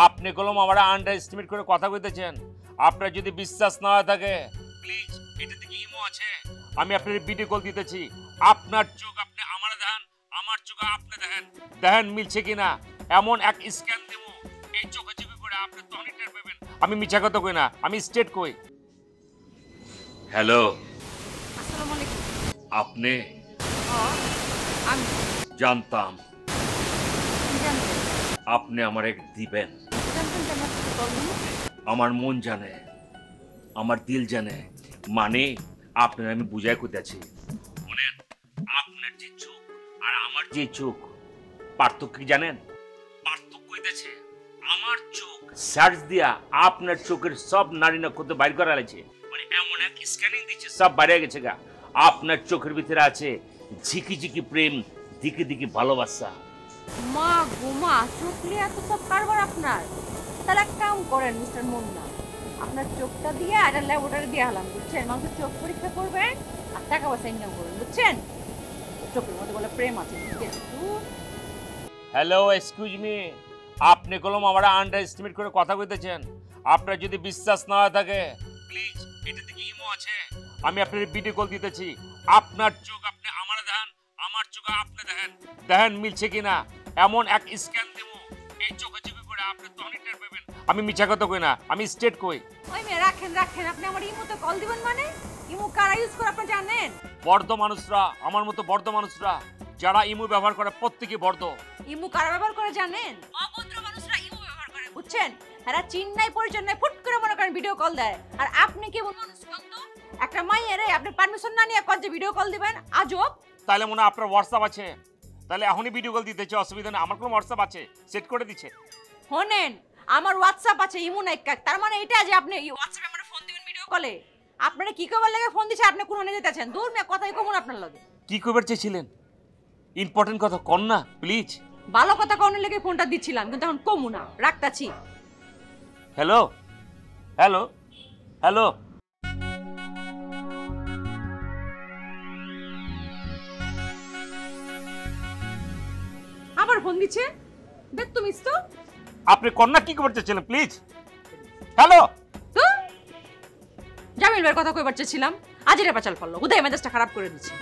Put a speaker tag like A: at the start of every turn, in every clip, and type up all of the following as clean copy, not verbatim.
A: আপনি কলম আমার আন্ডার এস্টিমেট করে কথা কইতেছেন। আপনার যদি বিশ্বাস না হয় থাকে প্লিজ এটা থেকে ইমো আছে, আমি আপনার ভিডিও কল দিতেছি। আপনার চোখ আপনি আমার দেখেন, আমার চোখ আপনি দেখেন, দেখেন মিলছে কিনা। এমন এক স্ক্যান দেব এই চোখে চোখে করে আপনি তো অনেক টের পাবেন। আমি মিছা কথা কই না, আমি স্ট্রেট কই। হ্যালো,
B: আসসালামু আলাইকুম।
A: আপনি?
B: আমি
A: জানতাম
B: জানতেন
A: আপনি আমার এক দিবেন।
B: জানতেন যে আমার সাথে কল দিন।
A: আমার মন জানে, আমার দিল জানে, মানে আপনার আমি বুঝাই করতেছি। শুনেন, আপনার যে চোখ আর আমার যে চোখ পার্থক্য কি জানেন? পার্থক্য হইতেছে আমার চোখ সার্চ দিয়া আপনার চোখের সব নারী নক্ষত্র বাইর করা লাগছে, মানে এমন এক স্ক্যানিং দিচ্ছে সব বাইরে গেছে গা। আপনার চোখের ভিতরে আছে ঝিকি ঝিকি প্রেম, দিকে দিকে ভালোবাসা।
B: মা গোমা চোখলে এত সব কারবার আপনার। তাহলে এক কাম করেন মিস্টার মুন্না, আপনার চোখটা দিয়ে আর ল্যাবরেটরি দিয়ে হলাম, বুঝছেন? মানুষের চোখ পরীক্ষা করবেন আর টাকা পয়সা ইনকাম করবেন, বুঝছেন? চোখের মধ্যে বলে প্রেম আছে, বুঝছেন?
A: হ্যালো, এক্সকিউজ মি, আপনি কলম আমার আন্ডার এস্টিমেট করে কথা কইতেছেন। আপনার যদি বিশ্বাস না হয় থাকে প্লিজ এটা থেকে ইমো আছে, আমি আপনার ভিডিও কল দিতেছি। আপনার চোখ আপনি আমার দেখেন, আমার চোখ আপনি দেখেন, দেখেন মিলছে কিনা। এমন এক স্ক্যান দেব এই চোখে চোখে করে আপনি তো অনেক টের পাবেন। আমি মিছা কথা কই না, আমি স্ট্রেট কই।
B: ওই মেয়ে রাখেন রাখেন, আপনি আমার ইমোতে কল দিবেন মানে? ইমো কারা ইউজ করে আপনি জানেন?
A: বর্ধ মানুষরা, আমার মতো বর্ধ মানুষরা যারা ইমো ব্যবহার করে প্রত্যেকে বর্ধ।
B: ইমু কারা ব্যবহার করে জানেন? অভদ্র মানুষরা ইমু ব্যবহার করে, বুঝছেন? এরা চিন্নাই পরিচয় নাই, ফুট করে মনে করেন ভিডিও কল দেয়। আর আপনি কি এমন মানুষ কোন তো? একটা মাইয়ারে আপনি পারমিশন না নিয়ে কত যে ভিডিও কল দিবেন, আজব।
A: তাহলে মনে হয় আপনার হোয়াটসঅ্যাপ আছে, তাহলে এখনই ভিডিও কল দিতেছে, অসুবিধা নেই। আমার কোনো হোয়াটসঅ্যাপ আছে, সেট করে দিচ্ছে।
B: শোনেন, আমার হোয়াটসঅ্যাপ আছে, ইমু নাই কাক। তার মানে এটা যে আপনি হোয়াটসঅ্যাপে আমারে ফোন দিবেন ভিডিও কলে। আপনারা কি কবার লাগে ফোন দিছে, আপনি কোন হনে যেতেছেন? দূর মে কথাই কমন আপনার লগে।
A: কি কইবার চেয়েছিলেন? ইম্পর্টেন্ট কথা কন না প্লিজ।
B: ভালো কথা কোন লেগে ফোনটা দিছিলাম, কিন্তু এখন কমু না, রাখতাছি।
A: হ্যালো হ্যালো হ্যালো,
B: আবার ফোন দিচ্ছে, দেখ তুমি তো।
A: আপনি কন্যা কি করতে চেয়েছিলেন প্লিজ? হ্যালো,
B: তো জামিল ভাইয়ের কথা কইবার চেয়েছিলাম, আজের পাচাল ফেললো, উদয় মেজাজটা খারাপ করে দিচ্ছে।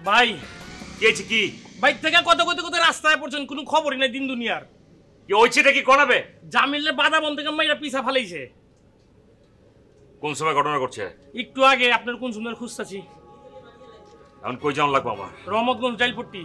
C: ভাই
A: কি কি
C: বাইক থেকে কত কত কত রাস্তায় পড়ছেন, কোনো খবরই নাই দিন দুনিয়ার।
A: কি হয়েছে? এটা কি কনাবে?
C: জামিলের বাধা বন্ধ থেকে মাইরা পিছা ফালাইছে।
A: কোন সময় ঘটনা করছে?
C: একটু আগে আপনার কোন সুন্দর খুঁজতাছি।
A: এখন কই যাওয়া লাগবে আমার?
C: রহমতগঞ্জ জাইলপট্টি।